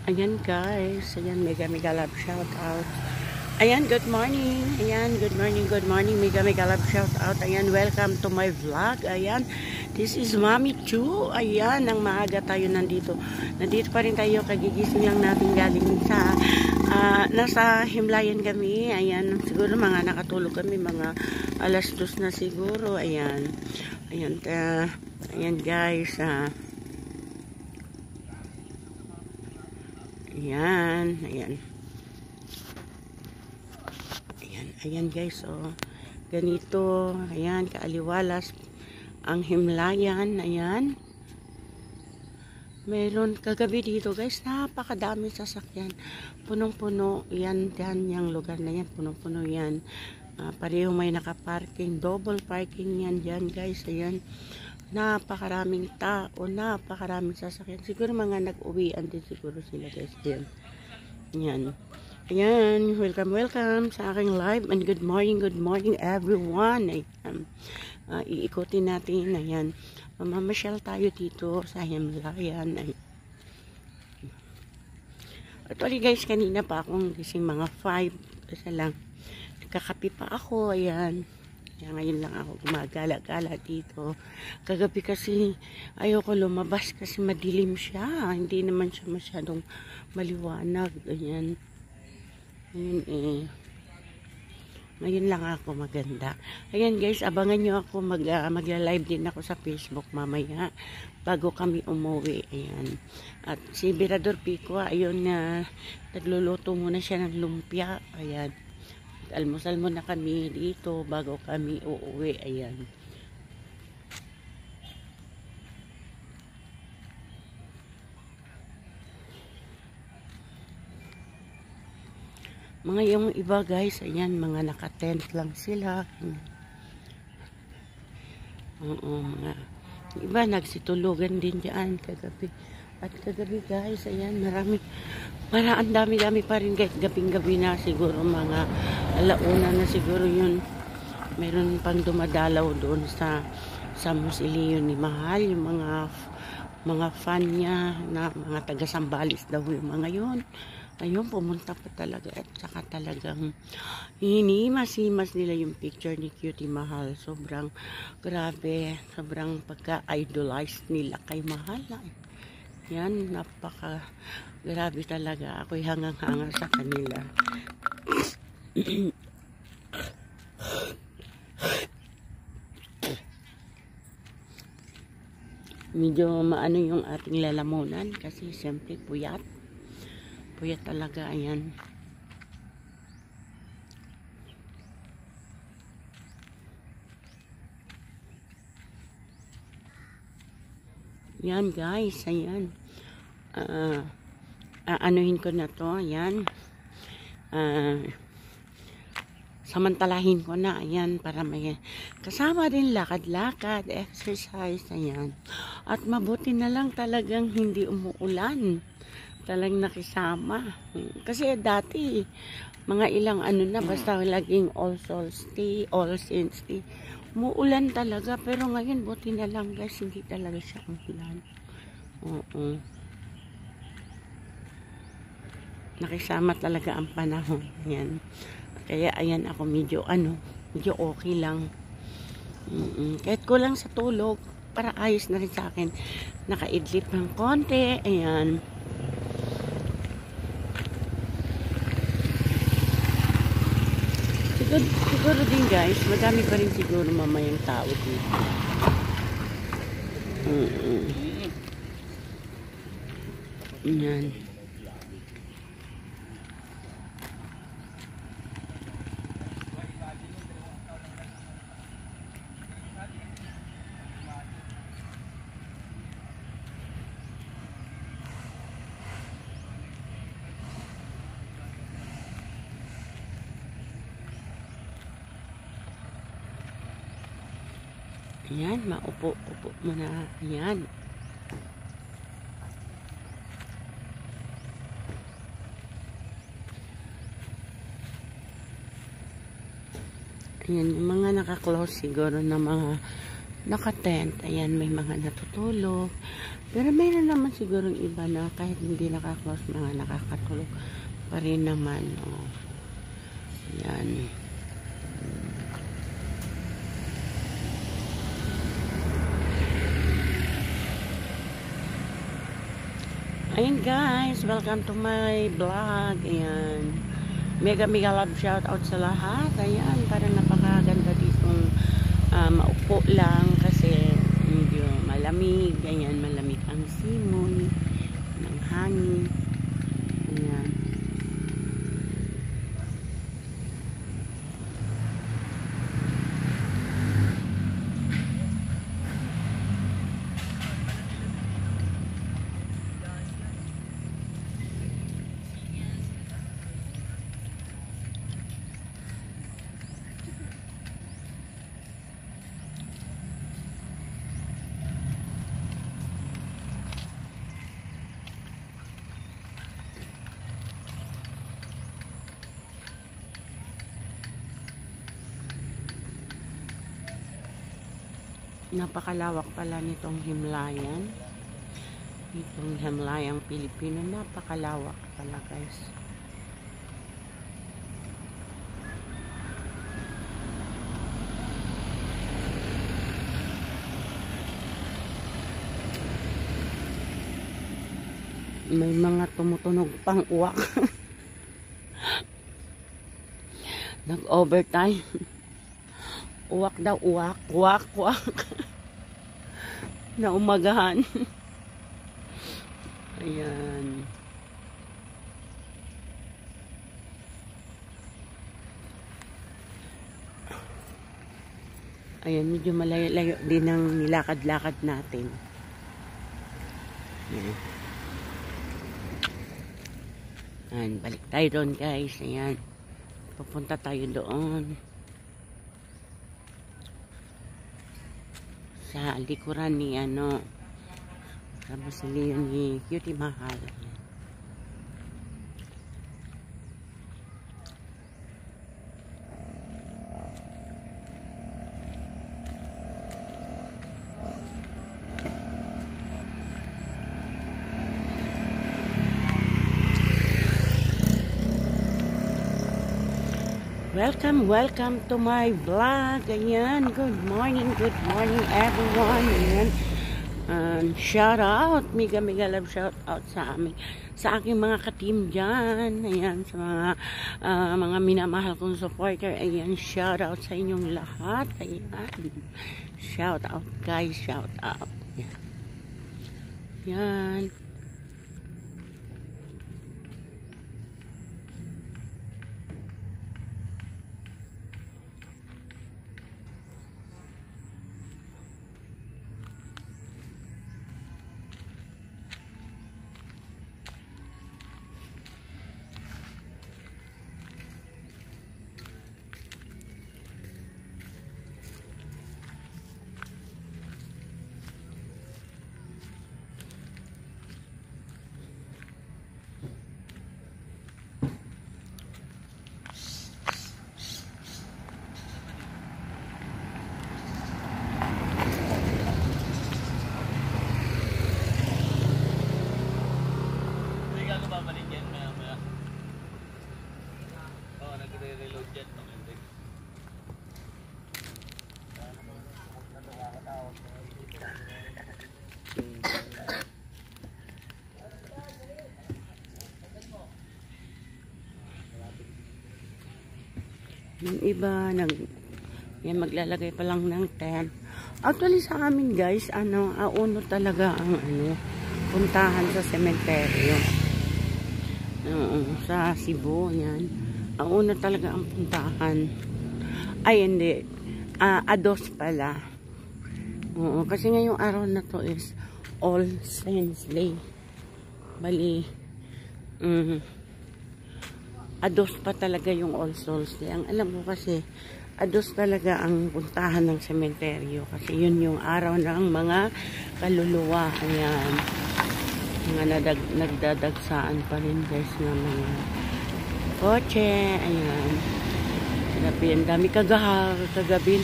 Ayan guys, ayan mega love shout out. Ayan, good morning. Ayan, good morning, mega love shout out. Ayan, welcome to my vlog. Ayan, this is Mami Chu. Ayan, nang maaga tayo nandito. Nandito pa rin tayo, kagigising lang natin galing sa nasa Himlayan kami. Ayan, siguro mga nakatulog kami, mga alas 2 na siguro. Ayan. Ayan, ayan guys, ayan, ayan. Ayan guys, oh. Ganito, ayan, kaaliwalas ang Himlayan, ayan. Meron kagabi dito guys, napakadami sasakyan. Punong-puno, yan yung lugar na yan, punong-puno yan. Pareho may nakaparking, double parking yan dyan guys, ayan. Napakaraming tao, napakaraming sasakyan. Siguro mga nag-uwian din siguro sila guys, ayan. Ayan. Ayan, welcome sa aking live and good morning everyone. Ayan, iikutin natin, ayan, mamamasyal tayo dito sa Himlayan. Actually guys, kanina pa akong gising mga 5, kasi lang, kakapi pa ako, ayan. Kaya ngayon lang ako gumagala-gala dito. Kagabi kasi ayoko lumabas kasi madilim siya, hindi naman siya masyadong maliwanag, ayan. Ngayon lang ako maganda. Ayan guys, abangan nyo ako, magla-live din ako sa Facebook mamaya bago kami umuwi. Ayan. At si Birador Pico, ayun na nagluluto muna siya ng lumpia. Ayan. Almusal muna kami dito bago kami uuwi. Ayan. Mga yung iba guys, ayan, mga naka-tent lang sila. Oo, mga iba nagsitulugan din dyan kagabi. At kagabi guys, ayan, ang dami pa rin guys, gabing-gabi na siguro, mga alauna na siguro yun. Meron pang dumadalaw doon sa Musilio ni Mahal, yung mga fan niya na mga taga-Sambales daw yung mga yun. Ayun, pumunta pa talaga at saka talagang hinimas-himas nila yung picture ni Cutie Mahal. Sobrang grabe, sobrang pagka-idolize nila kay Mahal. Yan, napaka grabe talaga. Ako'y hangang-hanga sa kanila. Medyo maano yung ating lalamunan kasi siyempre puyat talaga, ayan. Yan guys, ayan. Anuhin ko na to, ayan. Samantalahin ko na, ayan, para may kasama din lakad-lakad, exercise, ayan. At mabuti na lang talagang hindi umuulan. Talagang nakisama. Kasi dati, mga ilang ano na, basta laging All Souls Day, All Saints Day. Muulan talaga, pero ngayon, buti na lang guys, hindi talaga siya umulan. Oo. Nakisama talaga ang panahon. Ayan. Kaya ayan ako medyo okay lang. Kahit kulang sa tulog, para ayos na rin sa akin. Nakaidlip ng konti. Ayan. Siguro din guys, madami pa rin siguro mamayang tao dito. Ayan. Ayan, maupo muna. Ayan. Ayan, yung mga naka-close siguro na mga naka-tent. Ayan, may mga natutulog. Pero mayroon naman siguro iba na kahit hindi nakaklose, mga nakakatulog pa rin naman. Oh. Yan. Ayan guys, welcome to my vlog. Ayan. Mega love shout out sa lahat. Ayan, parang napakaganda ditong maupo lang kasi medyo malamig. Ayan, malamig ang simoy ng hangin. Ayan. Napakalawak pala nitong Himlayan. Itong Himlayang Pilipino, napakalawak pala guys. May mga tumutunog pang uwak. Nag-overtime. Uwak daw, uwak, uwak, uwak. Na umagahan. Ayan. Ayan, medyo malayo-layo din ang nilakad-lakad natin. Ayan. Ayan, balik tayo doon guys. Ayan. Pupunta tayo doon. Sa likuran ni sa Mausoleum ni Cutie Mahal. Welcome to my vlog. Ayan, good morning everyone. Ayan, shout out, mega love shout out sa aking mga ka-team dyan. Ayan, sa mga minamahal kong supporter. Ayan, shout out sa inyong lahat. Ayan, shout out guys, shout out. Ayan. Ayan. Yung iba yan maglalagay pa lang ng tent. Actually sa amin guys, auno talaga ang puntahan sa sementeryo. Sa Cebu yan. Auno talaga ang puntahan. Ay hindi. Ados pala. Oo, kasi ngayong araw na to is All Saints Day. Bali, Ados pa talaga yung All Souls Day. Ang alam ko kasi, Ados talaga ang puntahan ng sementeryo. Kasi yun yung araw ng mga kaluluwa. Ayan. Mga nagdadagsaan pa rin guys ng mga kotse. Ayan. Ang dami kagabi.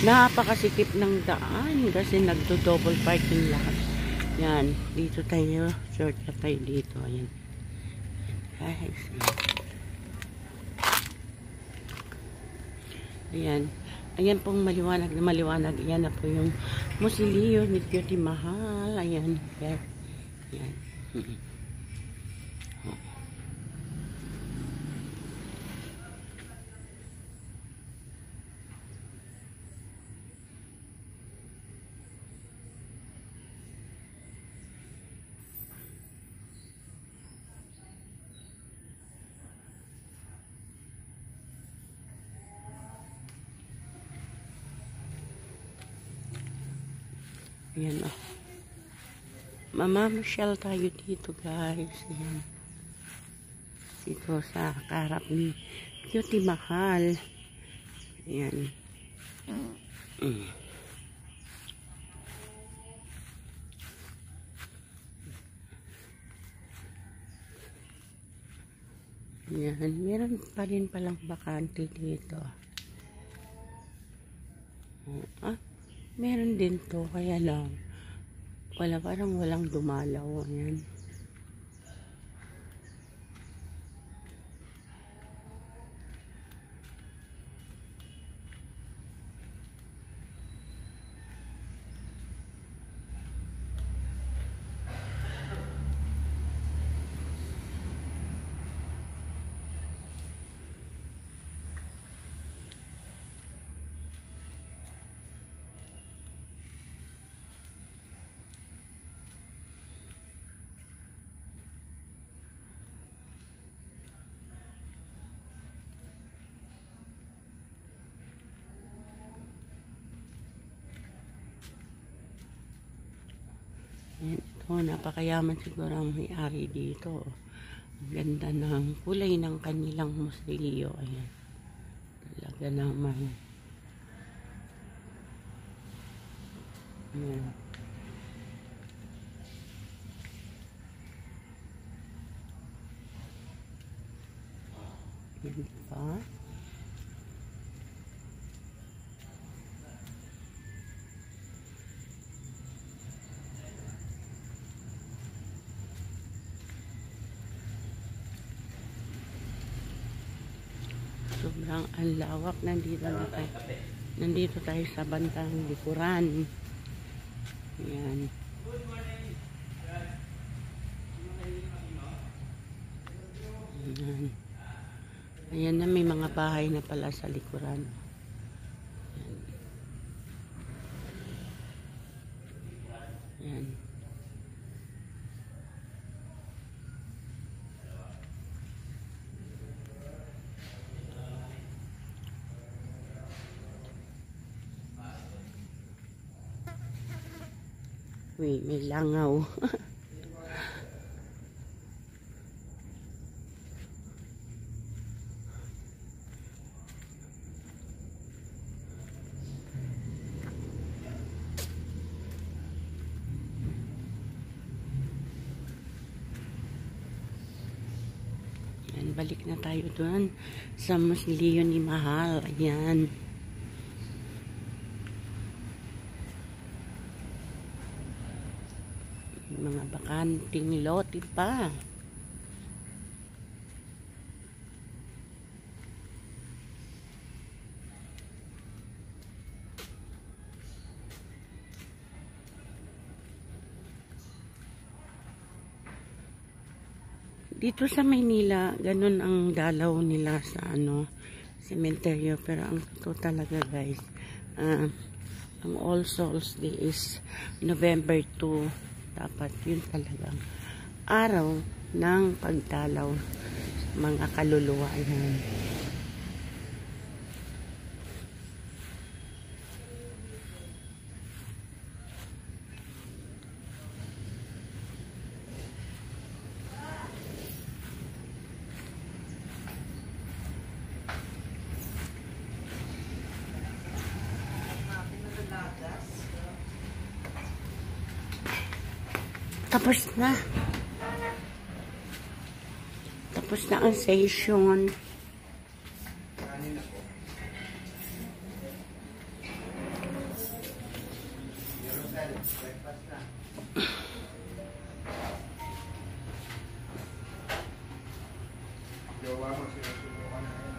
Napakasikip ng daan kasi nagdo-double parking lahat. Yan, dito tayo. Shortcut tayo dito. Ayan. Guys. Ayan. Ayan pong maliwanag na maliwanag. Ayan na po yung Mausoleo ni Cutie Mahal. Ayan. Ayan. Ayan. Ayan o. Mamamasyal tayo dito guys. Ayan. Dito sa karap ni Cutie Mahal. Ayan. Ayan. Meron pa rin palang bakante dito. Meron din to, kaya lang parang walang dumalaw. Ayan. Ito, napakayaman siguro ang may-ari dito. Ang ganda ng kulay ng kanilang Mausoleo. Ayan. Talaga naman. Ayan. Ayan pa. Sobrang ang lawak. Nandito tayo sa bandang likuran. Ayan. Ayan. Ayan na, may mga bahay na pala sa likuran. Ayan. Ayan. Uy, may langaw. Ayan, balik na tayo doon sa Mausoleo ni Mahal. Ayan. Mga bakanting lote pa. Dito sa Maynila, ganun ang dalaw nila sa sementeryo. Pero ang totoo talaga guys, ang All Souls Day is November 2. Dapat yun talagang araw ng pagdalaw mga kaluluwa. Yan. Tapos na. Tapos na ang session. Jowa mo, sinusubukan na yun.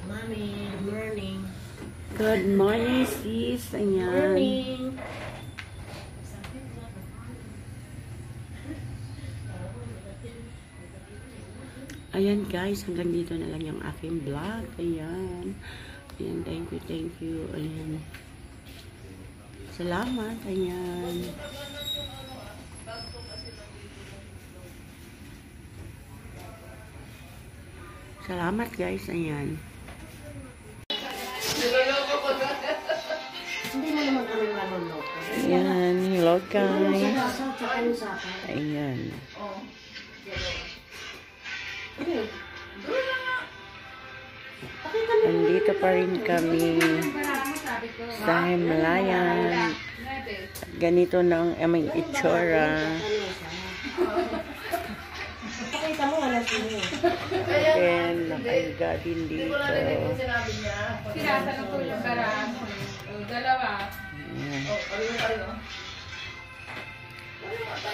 Mami, good morning. Good morning, sis. Ayan. Morning. Ayan guys, hanggang dito na lang yung aking vlog. Ayan. Ayan, thank you. Ayan. Salamat. Ayan. Salamat guys. Ayan. Hindi mo naman kami maluloko. Ayan. Hello guys. Tsaka yung sa akin. Ayan. Nandito pa rin kami sa Himalayan. Ganito na ang aming itsura. Pakita mo, alas mo. Then, nakahiga din dito. Sinasa na po yung barang. Dalawa. Ayan.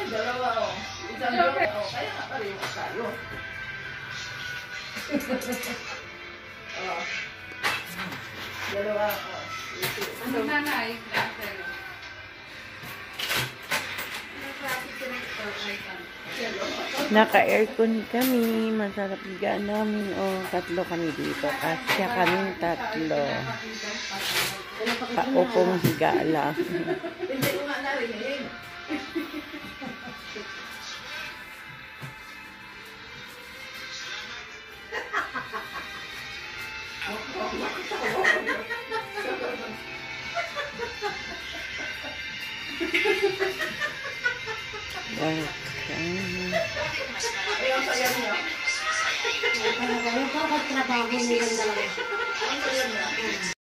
Dalawa o. Isang joke. Kaya nga pareho tayo. Dalawa o. Ano nanay? Naka-aircon kami. Masarap higaan namin. O, tatlo kami dito. Kasya kaming tatlo. Paupong higa lang. Hindi ko nga narinig. Okay. Ayun, saya niya. Ano kayo? Bakit trabaho nilang dalawa? Ang saya niya.